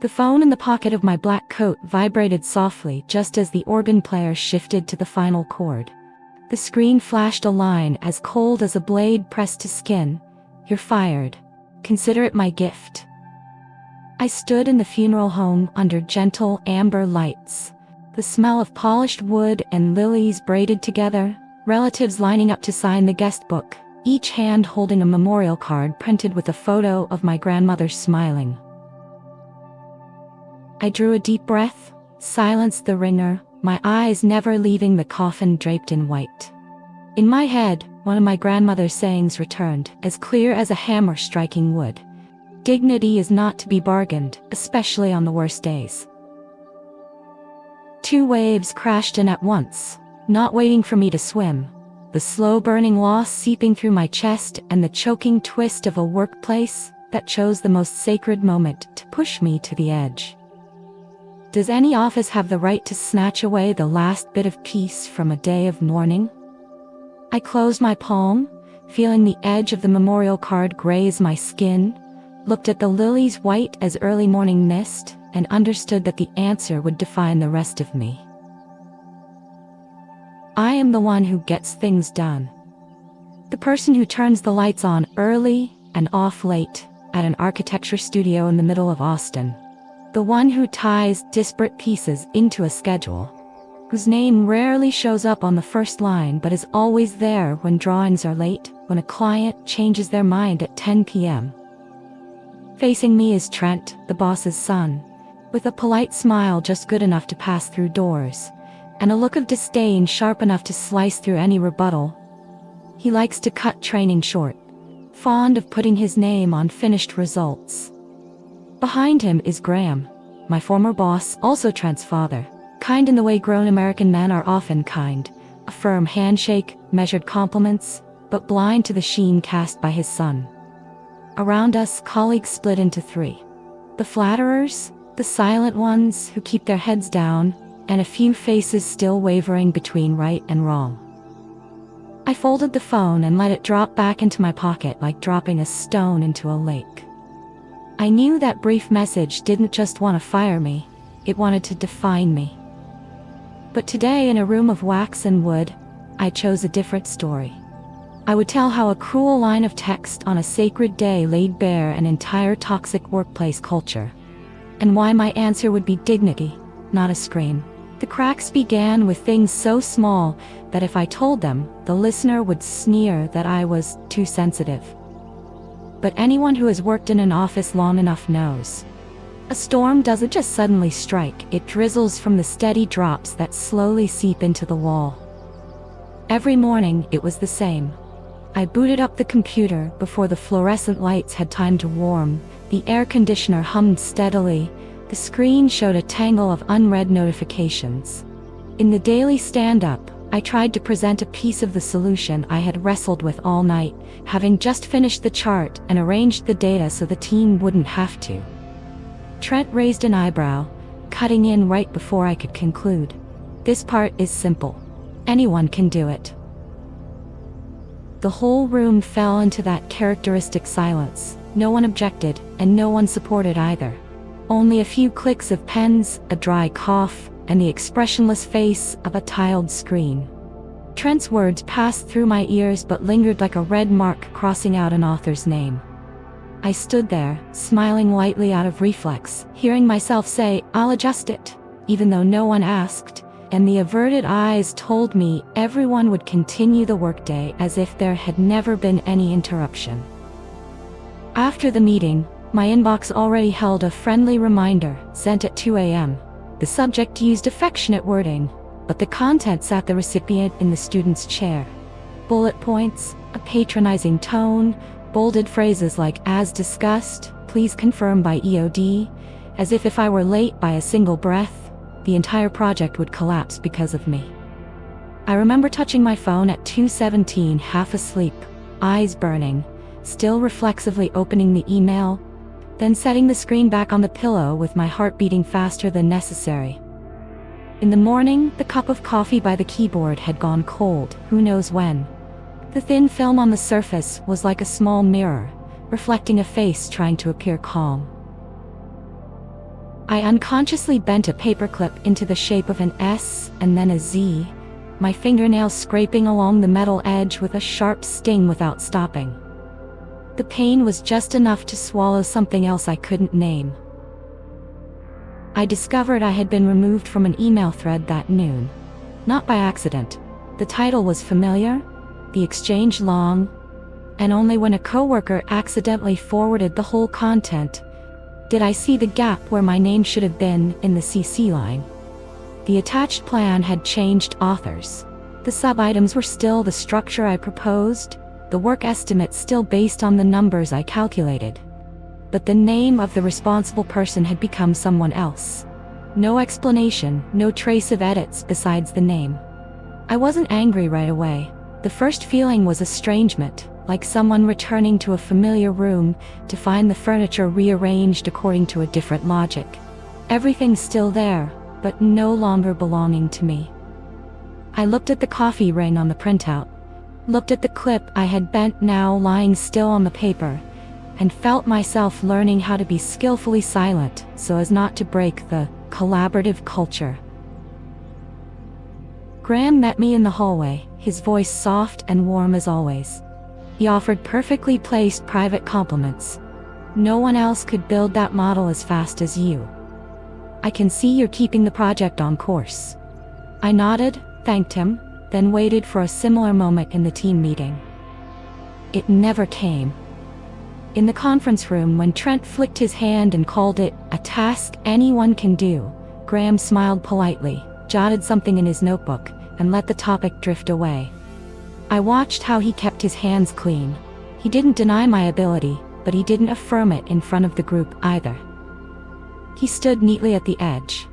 The phone in the pocket of my black coat vibrated softly just as the organ player shifted to the final chord. The screen flashed a line as cold as a blade pressed to skin. "You're fired. Consider it my gift." I stood in the funeral home under gentle amber lights. The smell of polished wood and lilies braided together, relatives lining up to sign the guest book, each hand holding a memorial card printed with a photo of my grandmother smiling. I drew a deep breath, silenced the ringer, my eyes never leaving the coffin draped in white. In my head, one of my grandmother's sayings returned, as clear as a hammer striking wood. Dignity is not to be bargained, especially on the worst days. 2 waves crashed in at once, not waiting for me to swim. The slow-burning loss seeping through my chest and the choking twist of a workplace that chose the most sacred moment to push me to the edge. Does any office have the right to snatch away the last bit of peace from a day of mourning? I closed my palm, feeling the edge of the memorial card graze my skin, looked at the lilies white as early morning mist, and understood that the answer would define the rest of me. I am the one who gets things done. The person who turns the lights on early and off late at an architecture studio in the middle of Austin. The one who ties disparate pieces into a schedule, whose name rarely shows up on the first line but is always there when drawings are late, when a client changes their mind at 10 p.m. Facing me is Trent, the boss's son, with a polite smile just good enough to pass through doors, and a look of disdain sharp enough to slice through any rebuttal. He likes to cut training short, fond of putting his name on finished results. Behind him is Graham, my former boss, also Trent's father, kind in the way grown American men are often kind, a firm handshake, measured compliments, but blind to the sheen cast by his son. Around us, colleagues split into 3. The flatterers, the silent ones who keep their heads down, and a few faces still wavering between right and wrong. I folded the phone and let it drop back into my pocket like dropping a stone into a lake. I knew that brief message didn't just want to fire me, it wanted to define me. But today, in a room of wax and wood, I chose a different story. I would tell how a cruel line of text on a sacred day laid bare an entire toxic workplace culture, and why my answer would be dignity, not a scream. The cracks began with things so small that if I told them, the listener would sneer that I was too sensitive. But anyone who has worked in an office long enough knows. A storm doesn't just suddenly strike, it drizzles from the steady drops that slowly seep into the wall. Every morning, it was the same. I booted up the computer before the fluorescent lights had time to warm, the air conditioner hummed steadily, the screen showed a tangle of unread notifications. In the daily stand-up, I tried to present a piece of the solution I had wrestled with all night, having just finished the chart and arranged the data so the team wouldn't have to. Trent raised an eyebrow, cutting in right before I could conclude. This part is simple. Anyone can do it. The whole room fell into that characteristic silence. No one objected, and no one supported either. Only a few clicks of pens, a dry cough, and the expressionless face of a tiled screen. Trent's words passed through my ears but lingered like a red mark crossing out an author's name. I stood there, smiling lightly out of reflex, hearing myself say, "I'll adjust it," even though no one asked, and the averted eyes told me everyone would continue the workday as if there had never been any interruption. After the meeting, my inbox already held a friendly reminder, sent at 2 a.m. The subject used affectionate wording, but the content sat the recipient in the student's chair. Bullet points, a patronizing tone, bolded phrases like "as discussed, please confirm by EOD," as if I were late by a single breath, the entire project would collapse because of me. I remember touching my phone at 2:17, half asleep, eyes burning, still reflexively opening the email, then setting the screen back on the pillow with my heart beating faster than necessary. In the morning, the cup of coffee by the keyboard had gone cold, who knows when. The thin film on the surface was like a small mirror, reflecting a face trying to appear calm. I unconsciously bent a paperclip into the shape of an S and then a Z, my fingernails scraping along the metal edge with a sharp sting without stopping. The pain was just enough to swallow something else I couldn't name. I discovered I had been removed from an email thread that noon. Not by accident. The title was familiar, the exchange long, and only when a coworker accidentally forwarded the whole content did I see the gap where my name should have been in the CC line. The attached plan had changed authors. The sub-items were still the structure I proposed, the work estimate still based on the numbers I calculated. But the name of the responsible person had become someone else. No explanation, no trace of edits besides the name. I wasn't angry right away. The first feeling was estrangement, like someone returning to a familiar room to find the furniture rearranged according to a different logic. Everything's still there, but no longer belonging to me. I looked at the coffee ring on the printout, looked at the clip I had bent now lying still on the paper, and felt myself learning how to be skillfully silent so as not to break the collaborative culture. Graham met me in the hallway, his voice soft and warm as always. He offered perfectly placed private compliments. No one else could build that model as fast as you. I can see you're keeping the project on course. I nodded, thanked him, then waited for a similar moment in the team meeting. It never came. In the conference room, when Trent flicked his hand and called it a task anyone can do, Graham smiled politely, jotted something in his notebook, and let the topic drift away. I watched how he kept his hands clean. He didn't deny my ability, but he didn't affirm it in front of the group either. He stood neatly at the edge,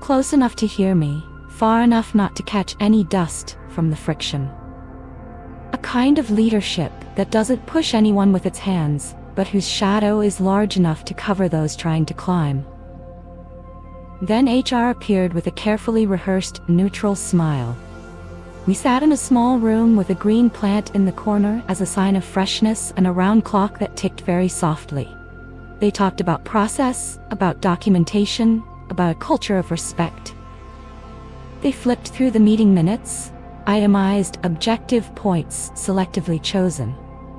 close enough to hear me, far enough not to catch any dust from the friction. A kind of leadership that doesn't push anyone with its hands, but whose shadow is large enough to cover those trying to climb. Then HR appeared with a carefully rehearsed, neutral smile. We sat in a small room with a green plant in the corner as a sign of freshness and a round clock that ticked very softly. They talked about process, about documentation, about a culture of respect. They flipped through the meeting minutes, itemized objective points selectively chosen.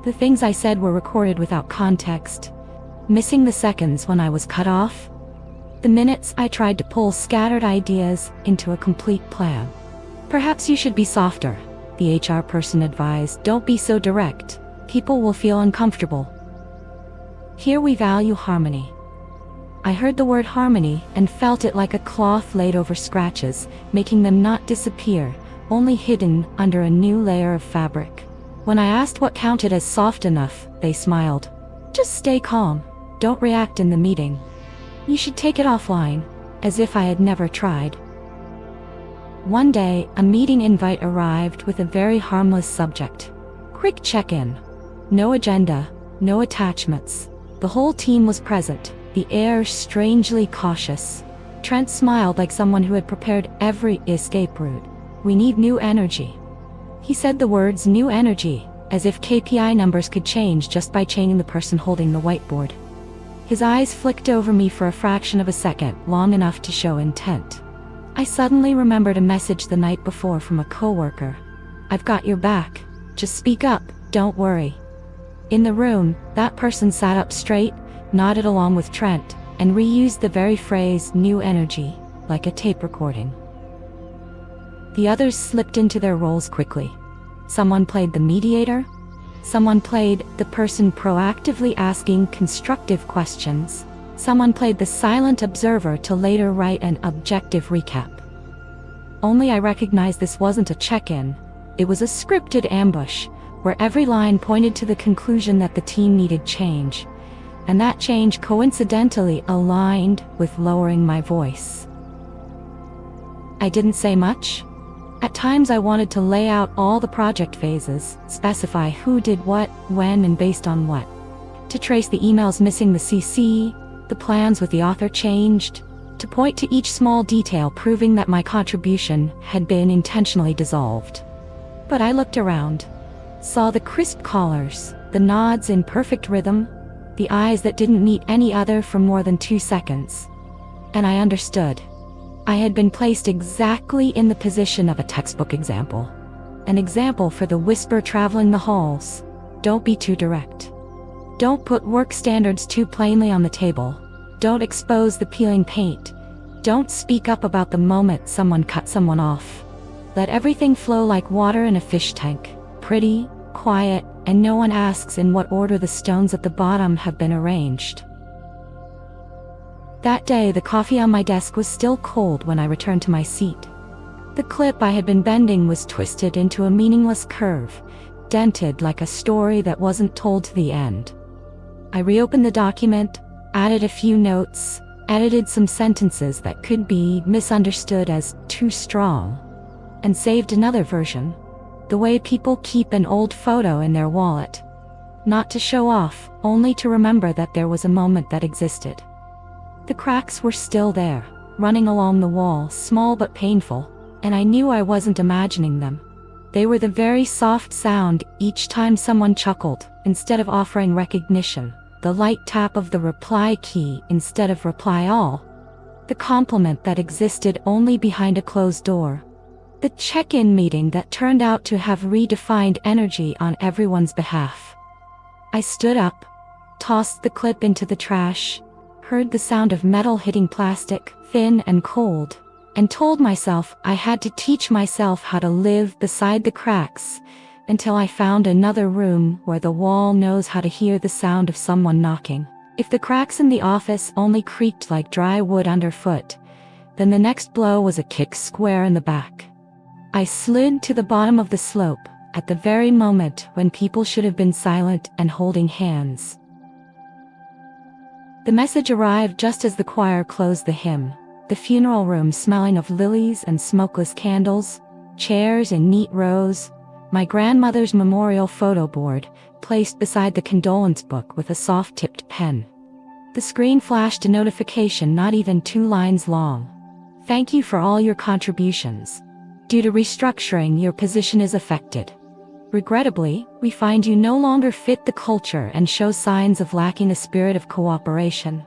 The things I said were recorded without context, missing the seconds when I was cut off, the minutes I tried to pull scattered ideas into a complete plan. Perhaps you should be softer, the HR person advised. Don't be so direct. People will feel uncomfortable. Here we value harmony. I heard the word harmony and felt it like a cloth laid over scratches, making them not disappear, only hidden under a new layer of fabric. When I asked what counted as soft enough, they smiled. Just stay calm. Don't react in the meeting. You should take it offline, as if I had never tried. One day, a meeting invite arrived with a very harmless subject. Quick check-in. No agenda, no attachments. The whole team was present, the air strangely cautious. Trent smiled like someone who had prepared every escape route. We need new energy. He said the words new energy, as if KPI numbers could change just by changing the person holding the whiteboard. His eyes flicked over me for a fraction of a second, long enough to show intent. I suddenly remembered a message the night before from a coworker. I've got your back. Just speak up, don't worry. In the room, that person sat up straight, nodded along with Trent, and reused the very phrase new energy, like a tape recording. The others slipped into their roles quickly. Someone played the mediator. Someone played the person proactively asking constructive questions. Someone played the silent observer to later write an objective recap. Only I recognized this wasn't a check-in. It was a scripted ambush, where every line pointed to the conclusion that the team needed change, and that change coincidentally aligned with lowering my voice. I didn't say much. At times I wanted to lay out all the project phases, specify who did what, when, and based on what. To trace the emails missing the CC, the plans with the author changed, to point to each small detail proving that my contribution had been intentionally dissolved. But I looked around, saw the crisp collars, the nods in perfect rhythm, the eyes that didn't meet any other for more than 2 seconds. and I understood. I had been placed exactly in the position of a textbook example. An example for the whisper traveling the halls. Don't be too direct. Don't put work standards too plainly on the table. Don't expose the peeling paint. Don't speak up about the moment someone cut someone off. Let everything flow like water in a fish tank. Pretty, quiet, and no one asks in what order the stones at the bottom have been arranged. That day, the coffee on my desk was still cold when I returned to my seat. The clip I had been bending was twisted into a meaningless curve, dented like a story that wasn't told to the end. I reopened the document, added a few notes, edited some sentences that could be misunderstood as too strong, and saved another version, the way people keep an old photo in their wallet. Not to show off, only to remember that there was a moment that existed. The cracks were still there, running along the wall, small but painful, and I knew I wasn't imagining them. They were the very soft sound each time someone chuckled, instead of offering recognition, the light tap of the reply key instead of reply all, the compliment that existed only behind a closed door, the check-in meeting that turned out to have redefined energy on everyone's behalf. I stood up, tossed the clip into the trash, heard the sound of metal hitting plastic, thin and cold, and told myself I had to teach myself how to live beside the cracks until I found another room where the wall knows how to hear the sound of someone knocking. If the cracks in the office only creaked like dry wood underfoot, then the next blow was a kick square in the back. I slid to the bottom of the slope at the very moment when people should have been silent and holding hands. The message arrived just as the choir closed the hymn, the funeral room smelling of lilies and smokeless candles, chairs in neat rows, my grandmother's memorial photo board placed beside the condolence book with a soft-tipped pen. The screen flashed a notification not even 2 lines long. Thank you for all your contributions. Due to restructuring, your position is affected. Regrettably, we find you no longer fit the culture and show signs of lacking a spirit of cooperation.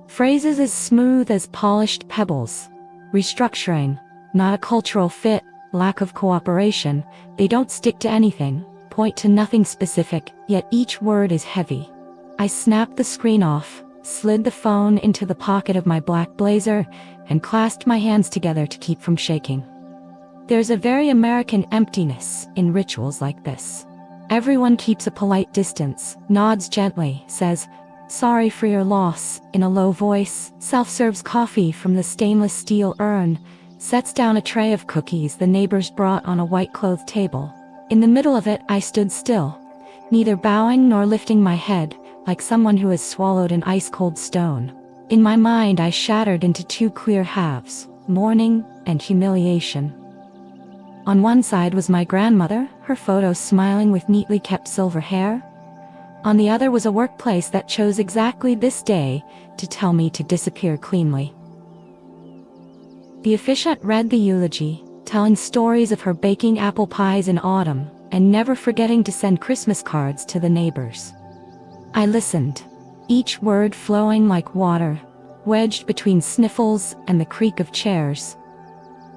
Phrases as smooth as polished pebbles. Restructuring, not a cultural fit, lack of cooperation, they don't stick to anything, point to nothing specific, yet each word is heavy. I snapped the screen off, slid the phone into the pocket of my black blazer, and clasped my hands together to keep from shaking. There's a very American emptiness in rituals like this. Everyone keeps a polite distance, nods gently, says, "Sorry for your loss," in a low voice, self-serves coffee from the stainless steel urn, sets down a tray of cookies the neighbors brought on a white-clothed table. In the middle of it, I stood still, neither bowing nor lifting my head, like someone who has swallowed an ice-cold stone. In my mind, I shattered into 2 clear halves, mourning and humiliation. On one side was my grandmother, her photo smiling with neatly kept silver hair. On the other was a workplace that chose exactly this day to tell me to disappear cleanly. The officiant read the eulogy, telling stories of her baking apple pies in autumn and never forgetting to send Christmas cards to the neighbors. I listened, each word flowing like water, wedged between sniffles and the creak of chairs.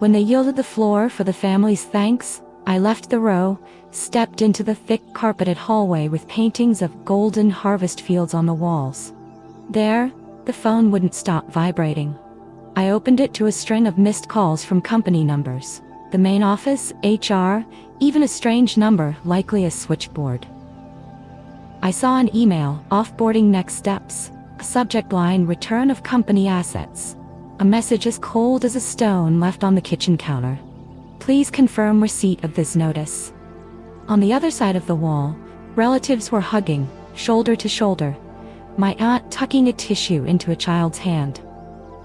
When they yielded the floor for the family's thanks, I left the row, stepped into the thick carpeted hallway with paintings of golden harvest fields on the walls. There, the phone wouldn't stop vibrating. I opened it to a string of missed calls from company numbers, the main office, HR, even a strange number, likely a switchboard. I saw an email, offboarding next steps, a subject line, return of company assets, a message as cold as a stone left on the kitchen counter. Please confirm receipt of this notice. On the other side of the wall, relatives were hugging, shoulder to shoulder, my aunt tucking a tissue into a child's hand.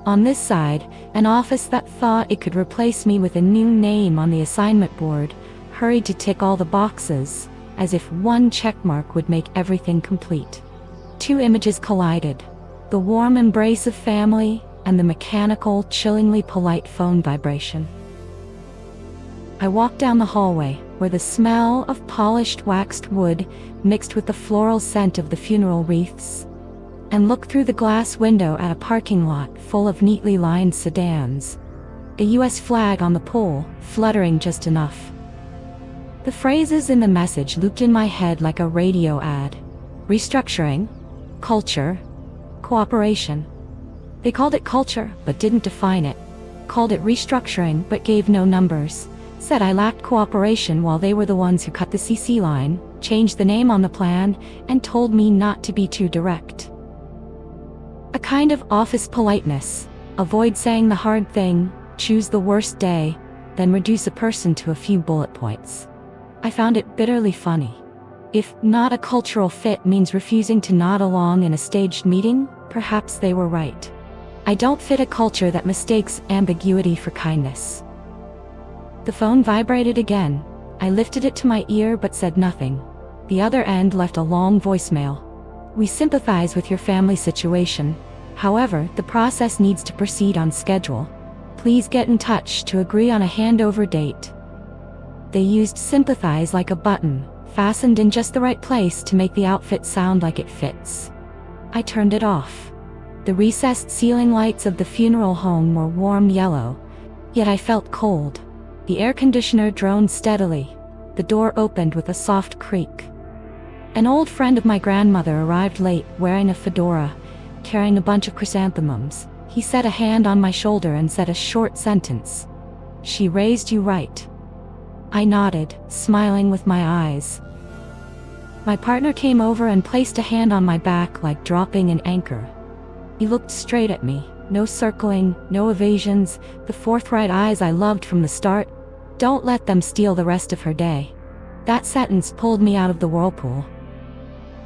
On this side, an office that thought it could replace me with a new name on the assignment board, hurried to tick all the boxes, as if one checkmark would make everything complete. 2 images collided, the warm embrace of family and the mechanical, chillingly polite phone vibration. I walked down the hallway, where the smell of polished waxed wood mixed with the floral scent of the funeral wreaths. and looked through the glass window at a parking lot full of neatly lined sedans. A US flag on the pole, fluttering just enough. The phrases in the message looped in my head like a radio ad. Restructuring, culture, cooperation. They called it culture, but didn't define it. Called it restructuring, but gave no numbers. Said I lacked cooperation while they were the ones who cut the CC line, changed the name on the plan, and told me not to be too direct. A kind of office politeness. Avoid saying the hard thing, choose the worst day, then reduce a person to a few bullet points. I found it bitterly funny. If not a cultural fit means refusing to nod along in a staged meeting, perhaps they were right. I don't fit a culture that mistakes ambiguity for kindness. The phone vibrated again. I lifted it to my ear but said nothing. The other end left a long voicemail. We sympathize with your family situation. However, the process needs to proceed on schedule. Please get in touch to agree on a handover date. They used sympathize like a button, fastened in just the right place to make the outfit sound like it fits. I turned it off. The recessed ceiling lights of the funeral home were warm yellow, yet I felt cold. The air conditioner droned steadily. The door opened with a soft creak. An old friend of my grandmother arrived late, wearing a fedora, carrying a bunch of chrysanthemums. He set a hand on my shoulder and said a short sentence. "She raised you right." I nodded, smiling with my eyes. My partner came over and placed a hand on my back like dropping an anchor. He looked straight at me, no circling, no evasions, the forthright eyes I loved from the start. Don't let them steal the rest of her day. That sentence pulled me out of the whirlpool.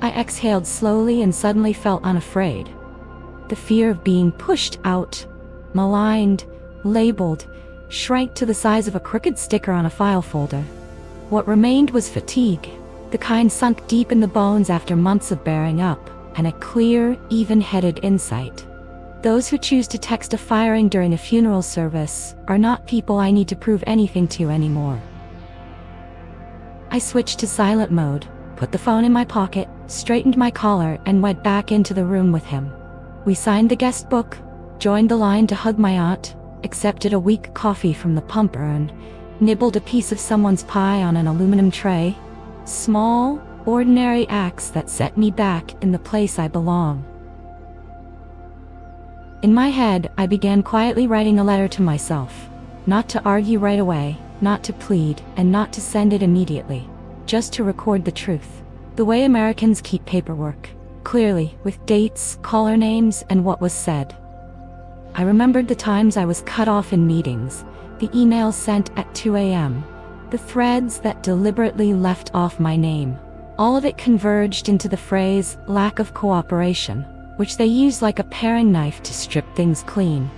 I exhaled slowly and suddenly felt unafraid. The fear of being pushed out, maligned, labeled, shrank to the size of a crooked sticker on a file folder. What remained was fatigue, the kind sunk deep in the bones after months of bearing up, and a clear, even-headed insight. Those who choose to text a firing during a funeral service are not people I need to prove anything to anymore. I switched to silent mode, put the phone in my pocket, straightened my collar, and went back into the room with him. We signed the guest book, joined the line to hug my aunt, accepted a weak coffee from the pump urn, nibbled a piece of someone's pie on an aluminum tray. Small, ordinary acts that set me back in the place I belong. In my head, I began quietly writing a letter to myself. Not to argue right away, not to plead, and not to send it immediately. Just to record the truth. The way Americans keep paperwork. Clearly, with dates, caller names, and what was said. I remembered the times I was cut off in meetings, the emails sent at 2 a.m., the threads that deliberately left off my name. All of it converged into the phrase, lack of cooperation, which they use like a paring knife to strip things clean.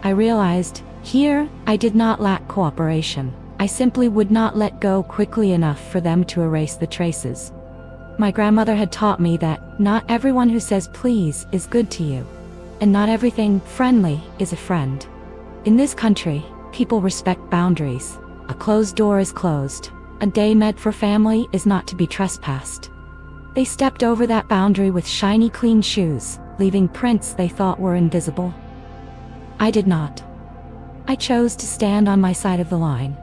I realized, here, I did not lack cooperation. I simply would not let go quickly enough for them to erase the traces. My grandmother had taught me that not everyone who says please is good to you. And not everything friendly is a friend. In this country, people respect boundaries. A closed door is closed. A day meant for family is not to be trespassed. They stepped over that boundary with shiny clean shoes, leaving prints they thought were invisible. I did not. I chose to stand on my side of the line.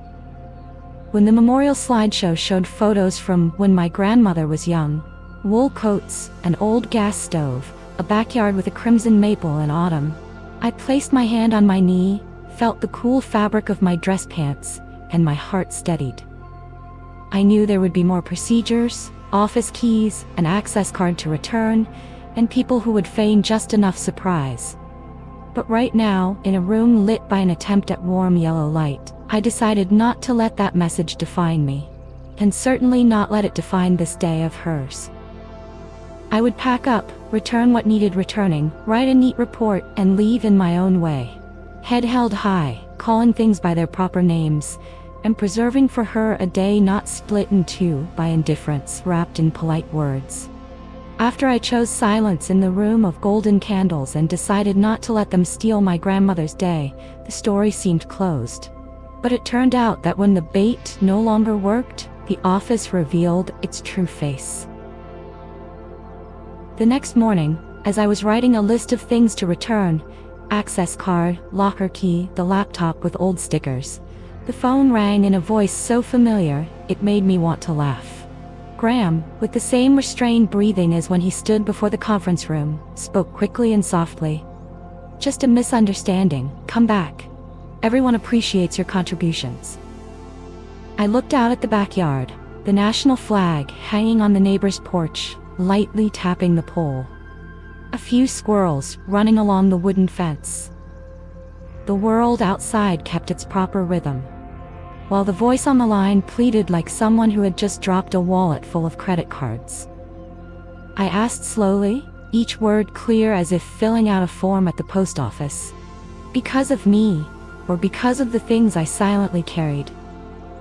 When the memorial slideshow showed photos from when my grandmother was young, wool coats, an old gas stove, a backyard with a crimson maple in autumn, I placed my hand on my knee, felt the cool fabric of my dress pants, and my heart steadied. I knew there would be more procedures, office keys, an access card to return, and people who would feign just enough surprise. But right now, in a room lit by an attempt at warm yellow light, I decided not to let that message define me, and certainly not let it define this day of hers. I would pack up, return what needed returning, write a neat report, and leave in my own way. Head held high, calling things by their proper names, and preserving for her a day not split in two by indifference wrapped in polite words. After I chose silence in the room of golden candles and decided not to let them steal my grandmother's day, the story seemed closed. But it turned out that when the bait no longer worked, the office revealed its true face. The next morning, As I was writing a list of things to return, access card, locker key, the laptop with old stickers, the phone rang in a voice so familiar, it made me want to laugh. Graham, with the same restrained breathing as when he stood before the conference room, spoke quickly and softly. "Just a misunderstanding, come back. Everyone appreciates your contributions." I looked out at the backyard, the national flag hanging on the neighbor's porch, lightly tapping the pole. A few squirrels running along the wooden fence. The world outside kept its proper rhythm, while the voice on the line pleaded like someone who had just dropped a wallet full of credit cards. I asked slowly, each word clear as if filling out a form at the post office. "Because of me, or because of the things I silently carried?"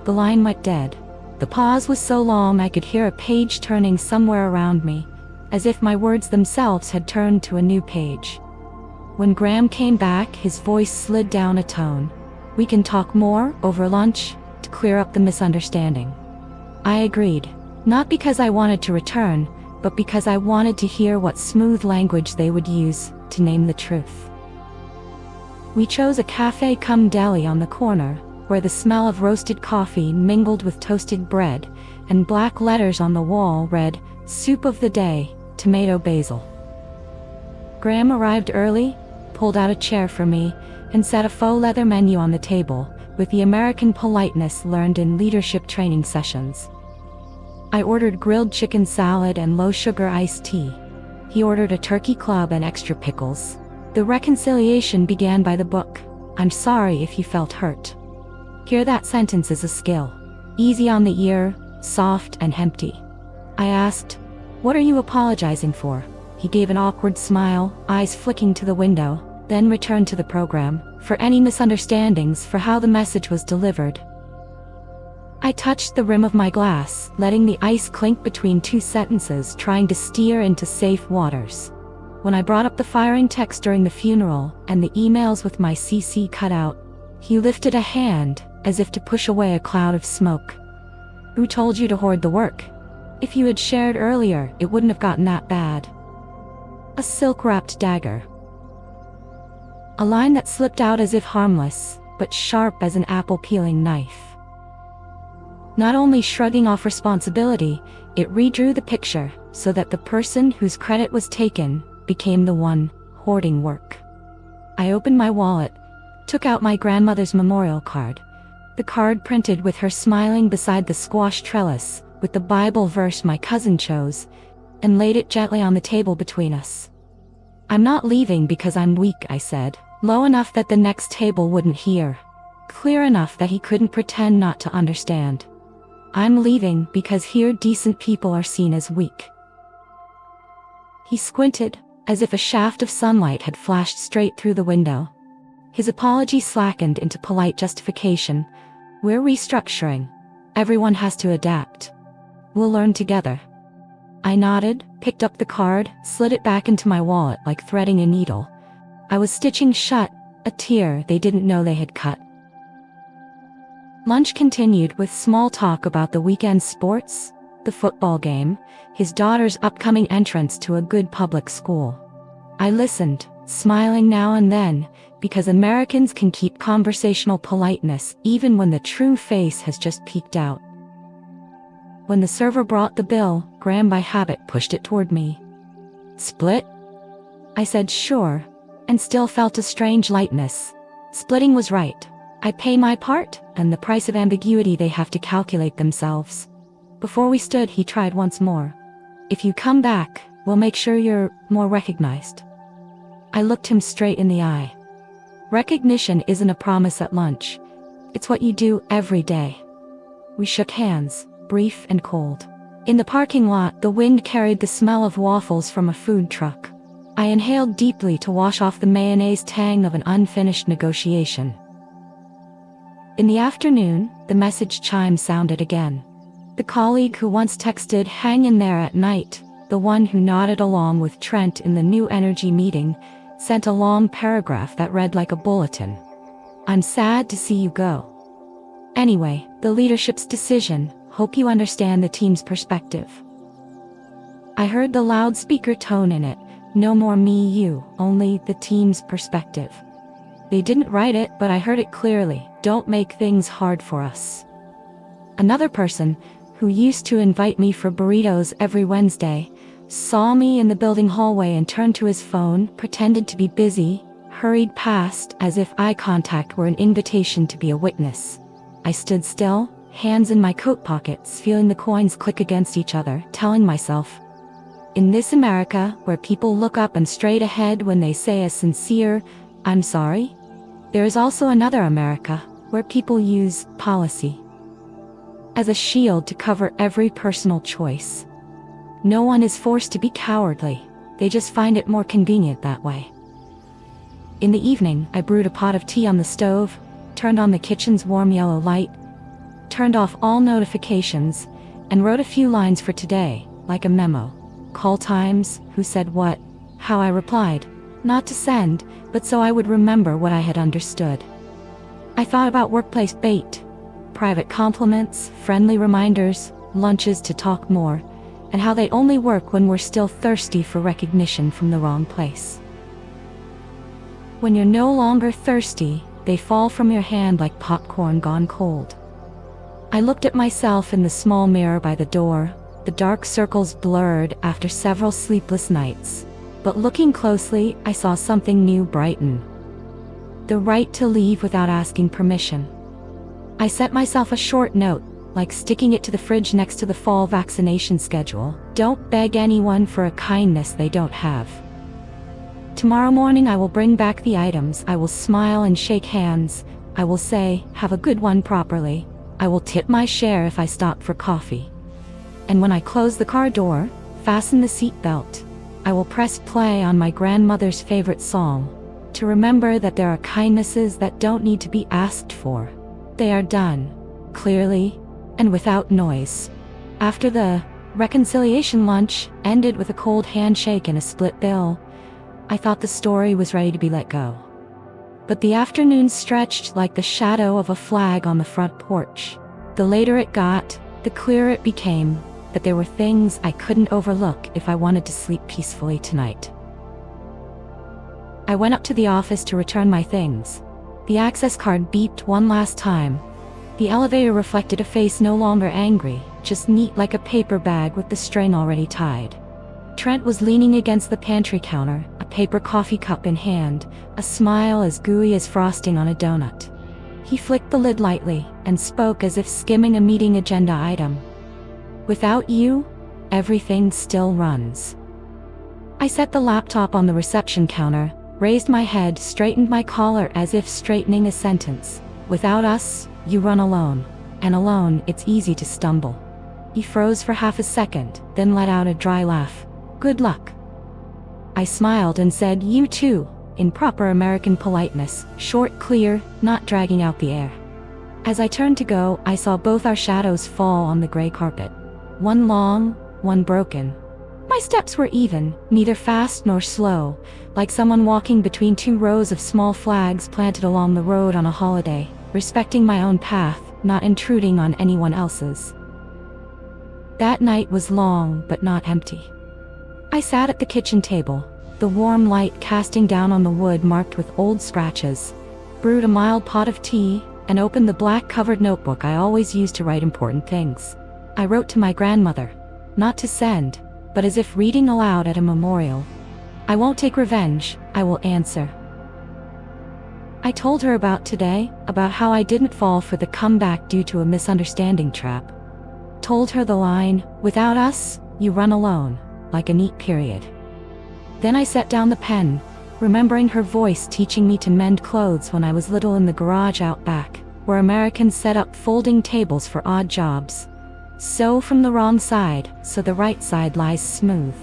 The line went dead. The pause was so long I could hear a page turning somewhere around me, as if my words themselves had turned to a new page. When Graham came back, his voice slid down a tone. "We can talk more over lunch to clear up the misunderstanding." I agreed, not because I wanted to return, but because I wanted to hear what smooth language they would use to name the truth. We chose a cafe cum deli on the corner, where the smell of roasted coffee mingled with toasted bread, and black letters on the wall read, "Soup of the day, tomato basil." Graham arrived early, pulled out a chair for me, and set a faux leather menu on the table, with the American politeness learned in leadership training sessions. I ordered grilled chicken salad and low-sugar iced tea. He ordered a turkey club and extra pickles. The reconciliation began by the book, "I'm sorry if you felt hurt." Hear that sentence is a skill. Easy on the ear, soft and empty. I asked, "What are you apologizing for?" He gave an awkward smile, eyes flicking to the window, then returned to the program, "For any misunderstandings, for how the message was delivered." I touched the rim of my glass, letting the ice clink between two sentences, trying to steer into safe waters. When I brought up the firing text during the funeral, and the emails with my CC cut out, he lifted a hand, as if to push away a cloud of smoke. "Who told you to hoard the work? If you had shared earlier, it wouldn't have gotten that bad." A silk-wrapped dagger. A line that slipped out as if harmless, but sharp as an apple-peeling knife. Not only shrugging off responsibility, it redrew the picture, so that the person whose credit was taken became the one hoarding work. I opened my wallet, took out my grandmother's memorial card. The card printed with her smiling beside the squash trellis, with the Bible verse my cousin chose, and laid it gently on the table between us. "I'm not leaving because I'm weak," I said, low enough that the next table wouldn't hear, clear enough that he couldn't pretend not to understand. "I'm leaving because here decent people are seen as weak." He squinted, as if a shaft of sunlight had flashed straight through the window. His apology slackened into polite justification. "We're restructuring. Everyone has to adapt. We'll learn together." I nodded, picked up the card, slid it back into my wallet like threading a needle. I was stitching shut a tear they didn't know they had cut. Lunch continued with small talk about the weekend sports, the football game, his daughter's upcoming entrance to a good public school. I listened, smiling now and then, because Americans can keep conversational politeness even when the true face has just peeked out. When the server brought the bill, Graham by habit pushed it toward me. "Split?" I said sure, and still felt a strange lightness. Splitting was right. I pay my part, and the price of ambiguity they have to calculate themselves. Before we stood, he tried once more. "If you come back, we'll make sure you're more recognized." I looked him straight in the eye. Recognition isn't a promise at lunch. It's what you do every day. We shook hands, brief and cold. In the parking lot, the wind carried the smell of waffles from a food truck. I inhaled deeply to wash off the mayonnaise tang of an unfinished negotiation. In the afternoon, the message chime sounded again. The colleague who once texted "hang in there" at night, the one who nodded along with Trent in the new energy meeting, sent a long paragraph that read like a bulletin. "I'm sad to see you go. Anyway, the leadership's decision, hope you understand the team's perspective." I heard the loudspeaker tone in it, No more me, you, only the team's perspective. They didn't write it, but I heard it clearly. Don't make things hard for us. Another person, who used to invite me for burritos every Wednesday, saw me in the building hallway and turned to his phone, pretended to be busy, hurried past as if eye contact were an invitation to be a witness. I stood still, hands in my coat pockets, feeling the coins click against each other, telling myself, in this America, where people look up and straight ahead when they say a sincere, I'm sorry, there is also another America, where people use policy as a shield to cover every personal choice. No one is forced to be cowardly, they just find it more convenient that way. In the evening, I brewed a pot of tea on the stove, turned on the kitchen's warm yellow light, turned off all notifications, and wrote a few lines for today, like a memo. Call times, who said what, how I replied, not to send, but so I would remember what I had understood. I thought about workplace bait, private compliments, friendly reminders, lunches to talk more, and how they only work when we're still thirsty for recognition from the wrong place. When you're no longer thirsty, they fall from your hand like popcorn gone cold. I looked at myself in the small mirror by the door, the dark circles blurred after several sleepless nights. But looking closely, I saw something new brighten. The right to leave without asking permission. I sent myself a short note, like sticking it to the fridge next to the fall vaccination schedule. Don't beg anyone for a kindness they don't have. Tomorrow morning I will bring back the items. I will smile and shake hands. I will say, have a good one properly. I will tip my share if I stop for coffee. And when I close the car door, fasten the seat belt. I will press play on my grandmother's favorite song, to remember that there are kindnesses that don't need to be asked for. They are done, clearly, and without noise. After the reconciliation lunch ended with a cold handshake and a split bill, I thought the story was ready to be let go. But the afternoon stretched like the shadow of a flag on the front porch. The later it got, the clearer it became that there were things I couldn't overlook if I wanted to sleep peacefully tonight. I went up to the office to return my things. The access card beeped one last time. The elevator reflected a face no longer angry, just neat like a paper bag with the string already tied. Trent was leaning against the pantry counter, a paper coffee cup in hand, a smile as gooey as frosting on a donut. He flicked the lid lightly, and spoke as if skimming a meeting agenda item. Without you, everything still runs. I set the laptop on the reception counter, raised my head, straightened my collar as if straightening a sentence. Without us, you run alone. And alone, it's easy to stumble. He froze for half a second, then let out a dry laugh. Good luck. I smiled and said, you too, in proper American politeness, short, clear, not dragging out the air. As I turned to go, I saw both our shadows fall on the gray carpet. One long, one broken. My steps were even, neither fast nor slow, like someone walking between two rows of small flags planted along the road on a holiday, respecting my own path, not intruding on anyone else's. That night was long, but not empty. I sat at the kitchen table, the warm light casting down on the wood marked with old scratches, brewed a mild pot of tea, and opened the black-covered notebook I always used to write important things. I wrote to my grandmother, not to send, but as if reading aloud at a memorial. I won't take revenge, I will answer. I told her about today, about how I didn't fall for the comeback due to a misunderstanding trap. Told her the line, without us, you run alone, like a neat period. Then I set down the pen, remembering her voice teaching me to mend clothes when I was little in the garage out back, where Americans set up folding tables for odd jobs. Sew from the wrong side, so the right side lies smooth.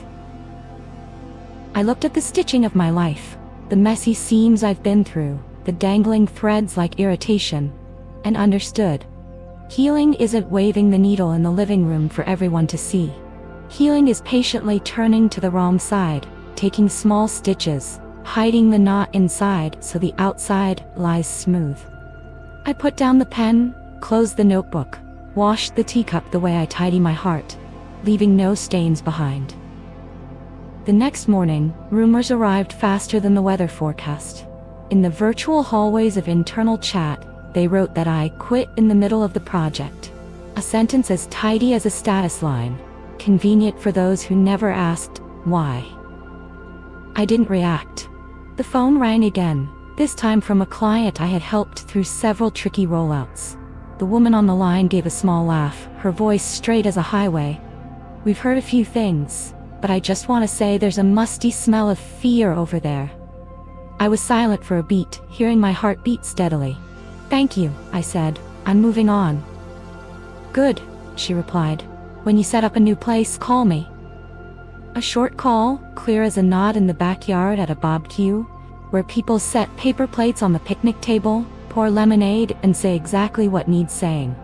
I looked at the stitching of my life, the messy seams I've been through, the dangling threads like irritation, and understood. Healing isn't waving the needle in the living room for everyone to see. Healing is patiently turning to the wrong side, taking small stitches, hiding the knot inside so the outside lies smooth. I put down the pen, closed the notebook, washed the teacup the way I tidy my heart, leaving no stains behind. The next morning, rumors arrived faster than the weather forecast. In the virtual hallways of internal chat, they wrote that I quit in the middle of the project. A sentence as tidy as a status line, convenient for those who never asked why. I didn't react. The phone rang again, this time from a client I had helped through several tricky rollouts. The woman on the line gave a small laugh, her voice straight as a highway. "We've heard a few things, but I just want to say there's a musty smell of fear over there." I was silent for a beat, hearing my heart beat steadily. "Thank you," I said. "I'm moving on." "Good," she replied. "When you set up a new place, call me." A short call, clear as a nod in the backyard at a barbecue, where people set paper plates on the picnic table, pour lemonade, and say exactly what needs saying.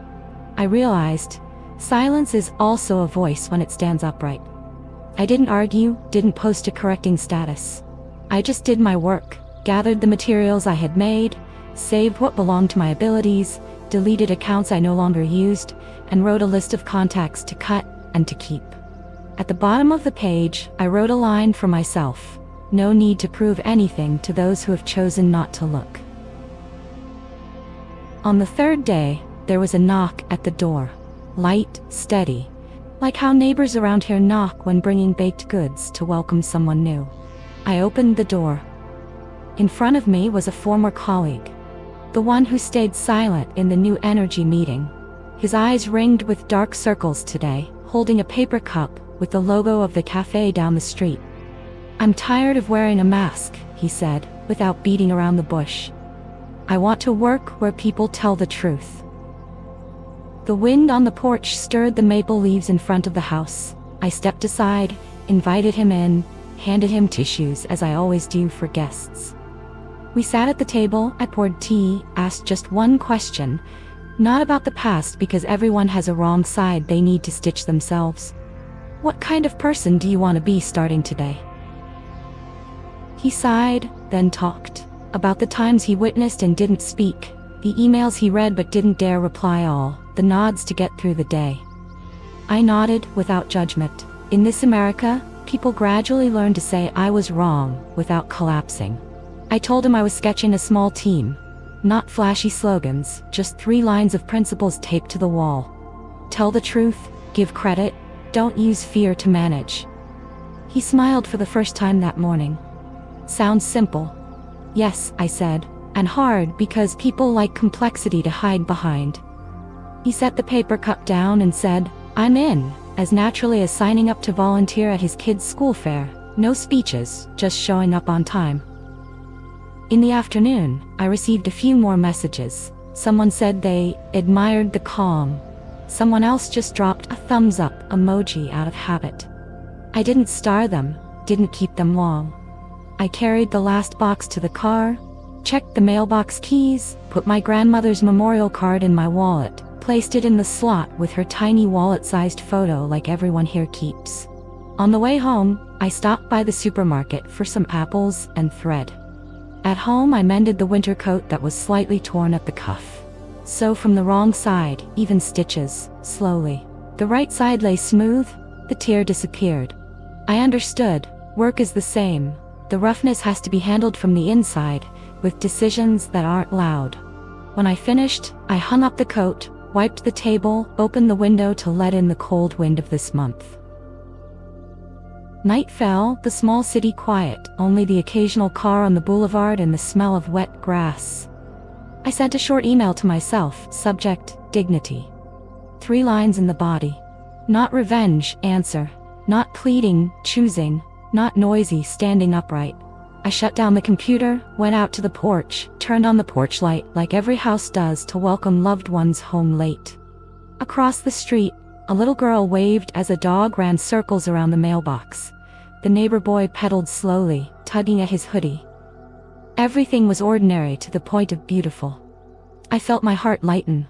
I realized, silence is also a voice when it stands upright. I didn't argue, didn't post a correcting status. I just did my work, gathered the materials I had made, saved what belonged to my abilities, deleted accounts I no longer used, and wrote a list of contacts to cut and to keep. At the bottom of the page, I wrote a line for myself. No need to prove anything to those who have chosen not to look. On the third day, there was a knock at the door. Light, steady, like how neighbors around here knock when bringing baked goods to welcome someone new. I opened the door. In front of me was a former colleague, the one who stayed silent in the new energy meeting. His eyes ringed with dark circles today, holding a paper cup with the logo of the cafe down the street. "I'm tired of wearing a mask," he said, without beating around the bush. "I want to work where people tell the truth." The wind on the porch stirred the maple leaves in front of the house. I stepped aside, invited him in, handed him tissues as I always do for guests. We sat at the table, I poured tea, asked just one question, not about the past because everyone has a wrong side they need to stitch themselves. "What kind of person do you want to be starting today?" He sighed, then talked about the times he witnessed and didn't speak, the emails he read but didn't dare reply all, the nods to get through the day. I nodded without judgment. In this America, people gradually learn to say I was wrong without collapsing. I told him I was sketching a small team. Not flashy slogans, just 3 lines of principles taped to the wall. Tell the truth, give credit, don't use fear to manage. He smiled for the first time that morning. "Sounds simple." "Yes," I said, "and hard because people like complexity to hide behind." He set the paper cup down and said, "I'm in," as naturally as signing up to volunteer at his kid's school fair. No speeches, just showing up on time. In the afternoon, I received a few more messages. Someone said they admired the calm. Someone else just dropped a thumbs up emoji out of habit. I didn't star them, didn't keep them long. I carried the last box to the car, checked the mailbox keys, put my grandmother's memorial card in my wallet, placed it in the slot with her tiny wallet-sized photo like everyone here keeps. On the way home, I stopped by the supermarket for some apples and thread. At home, I mended the winter coat that was slightly torn at the cuff. So from the wrong side, even stitches, slowly. The right side lay smooth, the tear disappeared. I understood, work is the same. The roughness has to be handled from the inside, with decisions that aren't loud. When I finished, I hung up the coat, wiped the table, opened the window to let in the cold wind of this month. Night fell, the small city quiet, only the occasional car on the boulevard and the smell of wet grass. I sent a short email to myself, subject, dignity. 3 lines in the body. Not revenge, answer. Not pleading, choosing. Not noisy, standing upright. I shut down the computer, went out to the porch, turned on the porch light like every house does to welcome loved ones home late. Across the street, a little girl waved as a dog ran circles around the mailbox. The neighbor boy pedaled slowly, tugging at his hoodie. Everything was ordinary to the point of beautiful. I felt my heart lighten.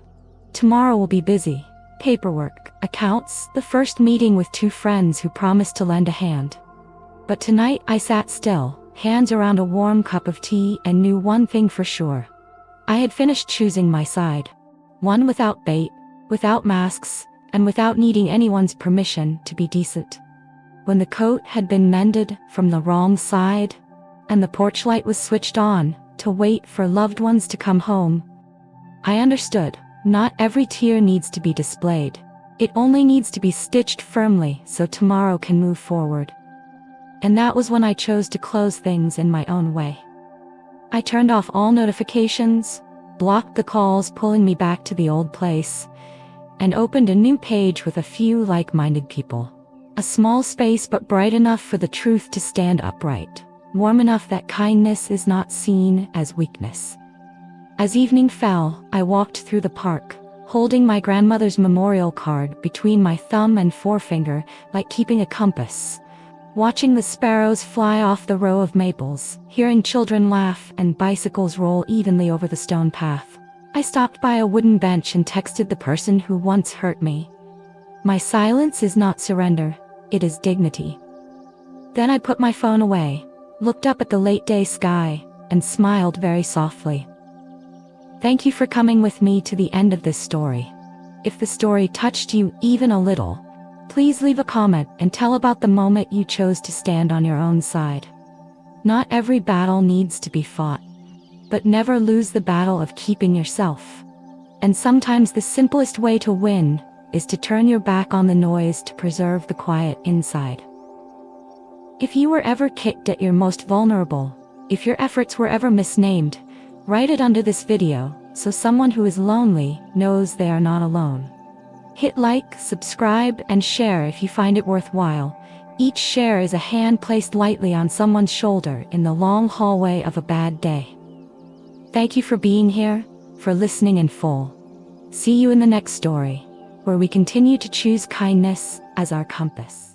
Tomorrow will be busy. Paperwork, accounts, the first meeting with 2 friends who promised to lend a hand. But tonight I sat still, hands around a warm cup of tea, and knew one thing for sure. I had finished choosing my side. One without bait, without masks, and without needing anyone's permission to be decent. when the coat had been mended from the wrong side, and the porch light was switched on to wait for loved ones to come home, I understood. Not every tear needs to be displayed. It only needs to be stitched firmly so tomorrow can move forward. And that was when I chose to close things in my own way. I turned off all notifications, blocked the calls pulling me back to the old place, and opened a new page with a few like-minded people. A small space but bright enough for the truth to stand upright, warm enough that kindness is not seen as weakness. As evening fell, I walked through the park, holding my grandmother's memorial card between my thumb and forefinger like keeping a compass, watching the sparrows fly off the row of maples, hearing children laugh and bicycles roll evenly over the stone path. I stopped by a wooden bench and texted the person who once hurt me. My silence is not surrender, it is dignity. Then I put my phone away, looked up at the late day sky, and smiled very softly. Thank you for coming with me to the end of this story. If the story touched you even a little, please leave a comment and tell about the moment you chose to stand on your own side. Not every battle needs to be fought, but never lose the battle of keeping yourself. And sometimes the simplest way to win is to turn your back on the noise to preserve the quiet inside. If you were ever kicked at your most vulnerable, if your efforts were ever misnamed, write it under this video so someone who is lonely knows they are not alone. Hit like, subscribe, and share if you find it worthwhile. Each share is a hand placed lightly on someone's shoulder in the long hallway of a bad day. Thank you for being here, for listening in full. See you in the next story, where we continue to choose kindness as our compass.